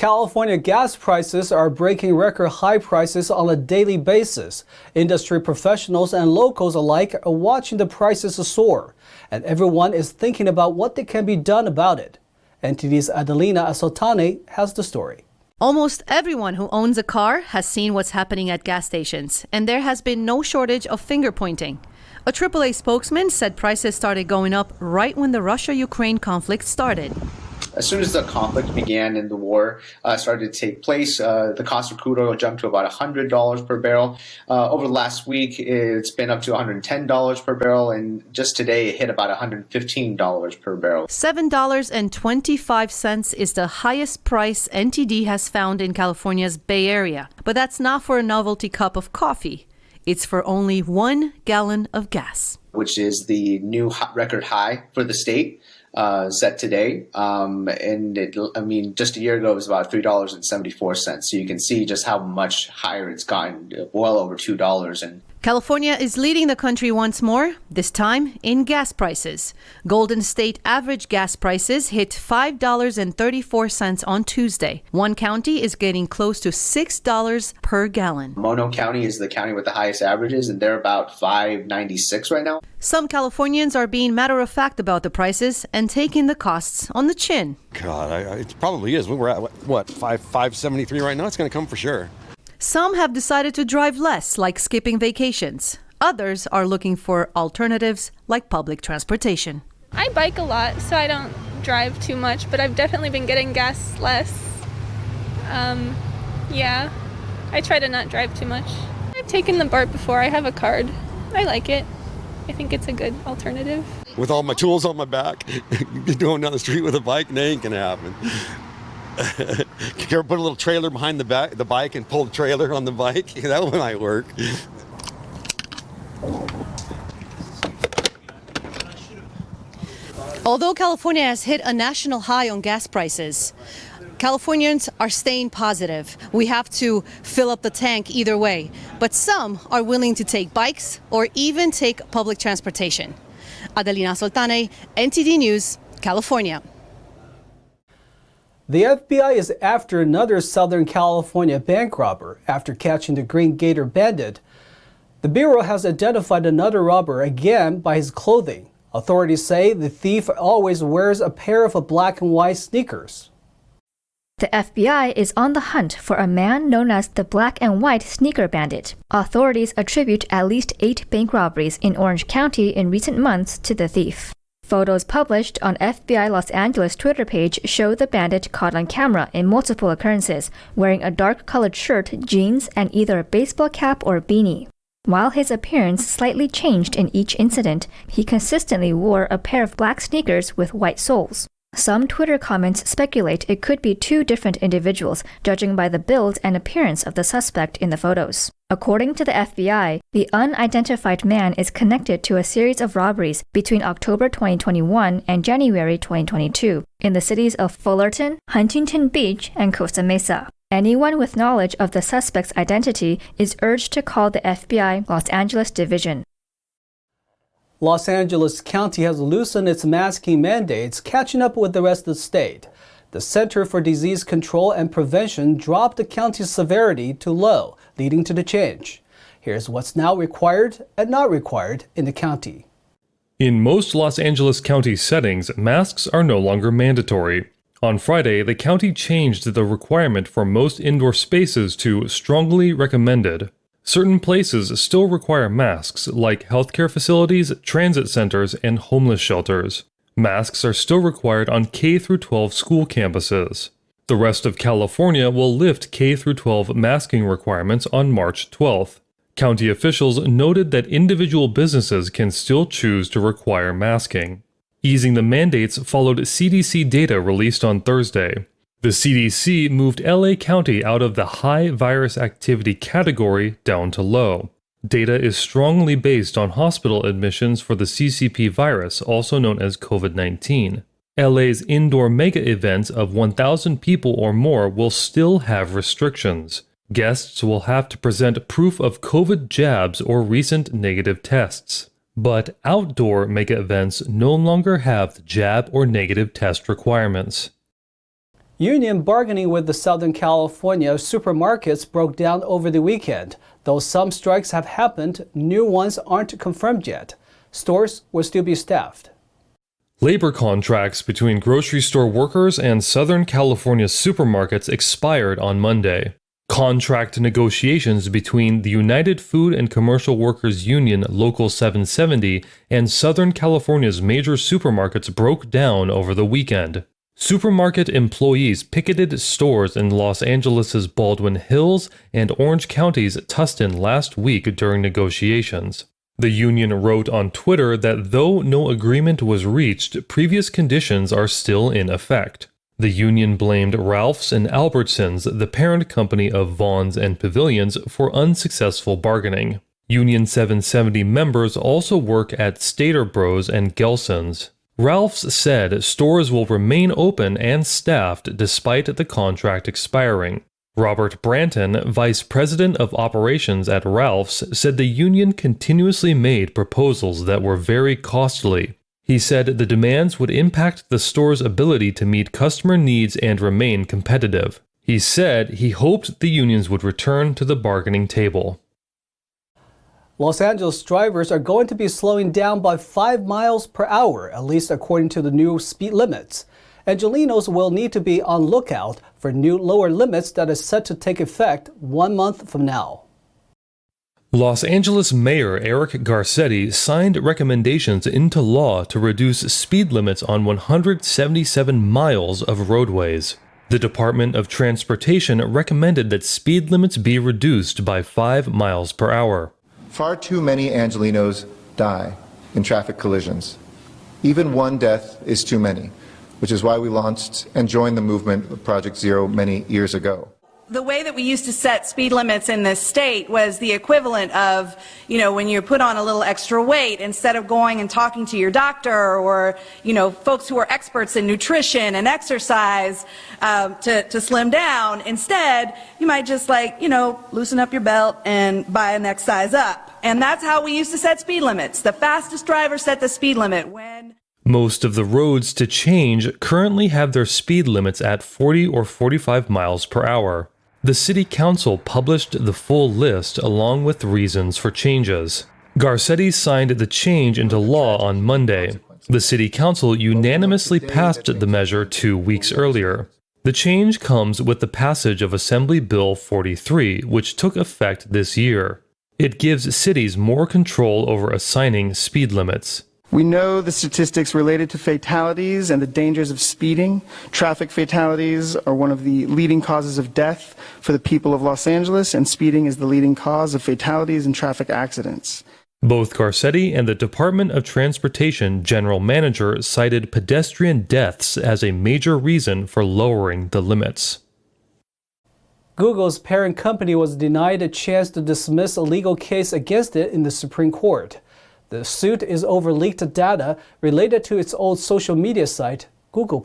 California gas prices are breaking record high prices on a daily basis. Industry professionals and locals alike are watching the prices soar, and everyone is thinking about what can be done about it. NTD's Adelina Asoltane has the story. Almost everyone who owns a car has seen what's happening at gas stations, and there has been no shortage of finger pointing. A AAA spokesman said prices started going up right when the Russia-Ukraine conflict started. As soon as the conflict began and the war started to take place, the cost of crude oil jumped to about $100 per barrel. Over the last week, it's been up to $110 per barrel, and just today it hit about $115 per barrel. $7.25 is the highest price NTD has found in California's Bay Area. But that's not for a novelty cup of coffee. It's for only 1 gallon of gas, which is the new record high for the state. Set today, just a year ago it was about $3.74. So you can see just how much higher it's gotten, well over $2. And California is leading the country once more, this time in gas prices. Golden State average gas prices hit $5.34 on Tuesday. One county is getting close to $6 per gallon. Mono County is the county with the highest averages, and they're about $5.96 right now. Some Californians are being matter-of-fact about the prices and taking the costs on the chin. God, it probably is. We're at, $5.73 right now? It's going to come for sure. Some have decided to drive less, like skipping vacations. Others are looking for alternatives, like public transportation. I bike a lot, so I don't drive too much, but I've definitely been getting gas less. I try to not drive too much. I've taken the BART before. I have a card. I like it. I think it's a good alternative. With all my tools on my back, going down the street with a bike, that ain't gonna happen. Can you ever put a little trailer behind the bike and pull the trailer on the bike? That one might work. Although California has hit a national high on gas prices, Californians are staying positive. We have to fill up the tank either way. But some are willing to take bikes or even take public transportation. Adelina Asoltane, NTD News, California. The FBI is after another Southern California bank robber after catching the Green Gator Bandit. The Bureau has identified another robber again by his clothing. Authorities say the thief always wears a pair of black and white sneakers. The FBI is on the hunt for a man known as the Black and White Sneaker Bandit. Authorities attribute at least 8 bank robberies in Orange County in recent months to the thief. Photos published on FBI Los Angeles Twitter page show the bandit caught on camera in multiple occurrences, wearing a dark-colored shirt, jeans, and either a baseball cap or beanie. While his appearance slightly changed in each incident, he consistently wore a pair of black sneakers with white soles. Some Twitter comments speculate it could be 2 different individuals, judging by the build and appearance of the suspect in the photos. According to the FBI, the unidentified man is connected to a series of robberies between October 2021 and January 2022 in the cities of Fullerton, Huntington Beach, and Costa Mesa. Anyone with knowledge of the suspect's identity is urged to call the FBI Los Angeles Division. Los Angeles County has loosened its masking mandates, catching up with the rest of the state. The Center for Disease Control and Prevention dropped the county's severity to low, leading to the change. Here's what's now required and not required in the county. In most Los Angeles County settings, masks are no longer mandatory. On Friday, the county changed the requirement for most indoor spaces to strongly recommended. Certain places still require masks, like healthcare facilities, transit centers, and homeless shelters. Masks are still required on K-12 school campuses. The rest of California will lift K-12 masking requirements on March 12th. County officials noted that individual businesses can still choose to require masking. Easing the mandates followed CDC data released on Thursday. The CDC moved LA County out of the high virus activity category down to low. Data is strongly based on hospital admissions for the CCP virus, also known as COVID-19. LA's indoor mega events of 1,000 people or more will still have restrictions. Guests will have to present proof of COVID jabs or recent negative tests. But outdoor mega events no longer have the jab or negative test requirements. Union bargaining with the Southern California supermarkets broke down over the weekend. Though some strikes have happened, new ones aren't confirmed yet. Stores will still be staffed. Labor contracts between grocery store workers and Southern California supermarkets expired on Monday. Contract negotiations between the United Food and Commercial Workers Union Local 770 and Southern California's major supermarkets broke down over the weekend. Supermarket employees picketed stores in Los Angeles' Baldwin Hills and Orange County's Tustin last week during negotiations. The union wrote on Twitter that though no agreement was reached, previous conditions are still in effect. The union blamed Ralph's and Albertsons, the parent company of Vons and Pavilions, for unsuccessful bargaining. Union 770 members also work at Stater Bros and Gelson's. Ralph's said stores will remain open and staffed despite the contract expiring. Robert Branton, vice president of operations at Ralph's, said the union continuously made proposals that were very costly. He said the demands would impact the store's ability to meet customer needs and remain competitive. He said he hoped the unions would return to the bargaining table. Los Angeles drivers are going to be slowing down by 5 miles per hour, at least according to the new speed limits. Angelenos will need to be on lookout for new lower limits that is set to take effect 1 month from now. Los Angeles Mayor Eric Garcetti signed recommendations into law to reduce speed limits on 177 miles of roadways. The Department of Transportation recommended that speed limits be reduced by 5 miles per hour. Far too many Angelenos die in traffic collisions. Even one death is too many, which is why we launched and joined the movement of Project Zero many years ago. The way that we used to set speed limits in this state was the equivalent of, when you put on a little extra weight, instead of going and talking to your doctor or, folks who are experts in nutrition and exercise to slim down. Instead, you might just loosen up your belt and buy a next size up. And that's how we used to set speed limits. The fastest driver set the speed limit. Most of the roads to change currently have their speed limits at 40 or 45 miles per hour. The City Council published the full list along with reasons for changes. Garcetti signed the change into law on Monday. The City Council unanimously passed the measure 2 weeks earlier. The change comes with the passage of Assembly Bill 43, which took effect this year. It gives cities more control over assigning speed limits. We know the statistics related to fatalities and the dangers of speeding. Traffic fatalities are one of the leading causes of death for the people of Los Angeles, and speeding is the leading cause of fatalities and traffic accidents. Both Garcetti and the Department of Transportation general manager cited pedestrian deaths as a major reason for lowering the limits. Google's parent company was denied a chance to dismiss a legal case against it in the Supreme Court. The suit is over leaked data related to its old social media site, Google+.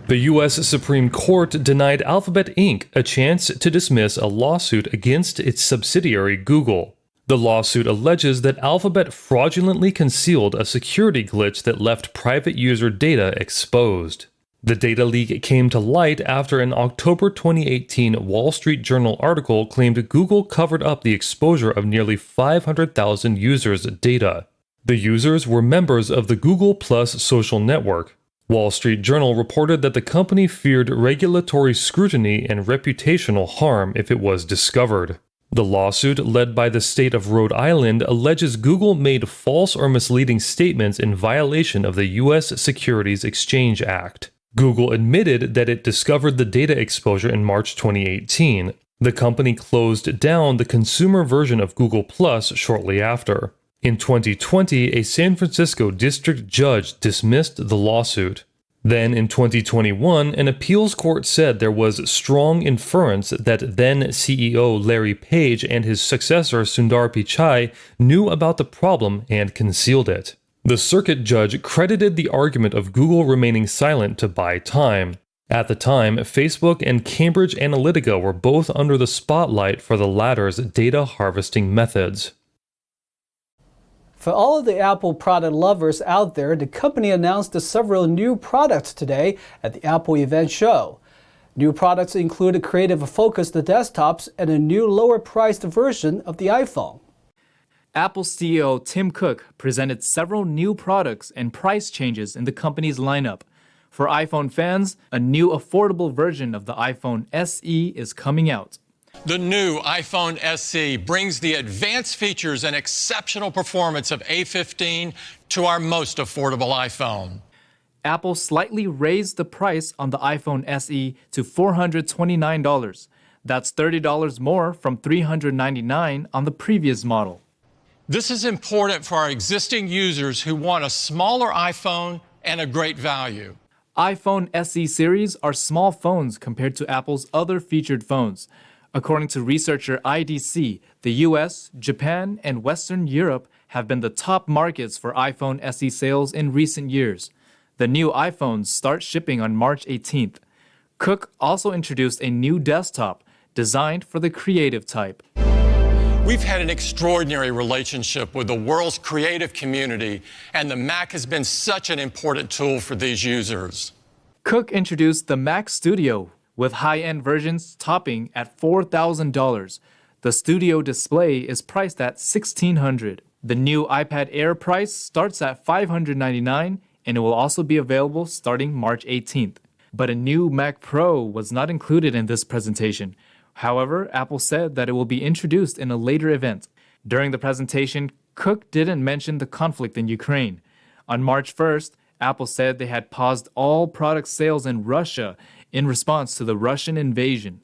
The U.S. Supreme Court denied Alphabet Inc. a chance to dismiss a lawsuit against its subsidiary Google. The lawsuit alleges that Alphabet fraudulently concealed a security glitch that left private user data exposed. The data leak came to light after an October 2018 Wall Street Journal article claimed Google covered up the exposure of nearly 500,000 users' data. The users were members of the Google Plus social network. Wall Street Journal reported that the company feared regulatory scrutiny and reputational harm if it was discovered. The lawsuit, led by the state of Rhode Island, alleges Google made false or misleading statements in violation of the U.S. Securities Exchange Act. Google admitted that it discovered the data exposure in March 2018. The company closed down the consumer version of Google Plus shortly after. In 2020, a San Francisco district judge dismissed the lawsuit. Then in 2021, an appeals court said there was strong inference that then CEO Larry Page and his successor Sundar Pichai knew about the problem and concealed it. The circuit judge credited the argument of Google remaining silent to buy time. At the time, Facebook and Cambridge Analytica were both under the spotlight for the latter's data harvesting methods. For all of the Apple product lovers out there, the company announced several new products today at the Apple event show. New products include creative-focused desktops and a new lower-priced version of the iPhone. Apple CEO Tim Cook presented several new products and price changes in the company's lineup. For iPhone fans, a new affordable version of the iPhone SE is coming out. The new iPhone SE brings the advanced features and exceptional performance of A15 to our most affordable iPhone. Apple slightly raised the price on the iPhone SE to $429. That's $30 more from $399 on the previous model. This is important for our existing users who want a smaller iPhone and a great value. iPhone SE series are small phones compared to Apple's other featured phones. According to researcher IDC, the US, Japan, and Western Europe have been the top markets for iPhone SE sales in recent years. The new iPhones start shipping on March 18th. Cook also introduced a new desktop designed for the creative type. We've had an extraordinary relationship with the world's creative community, and the Mac has been such an important tool for these users. Cook introduced the Mac Studio, with high-end versions topping at $4,000. The Studio display is priced at $1,600. The new iPad Air price starts at $599, and it will also be available starting March 18th. But a new Mac Pro was not included in this presentation. However, Apple said that it will be introduced in a later event. During the presentation, Cook didn't mention the conflict in Ukraine. On March 1st, Apple said they had paused all product sales in Russia in response to the Russian invasion.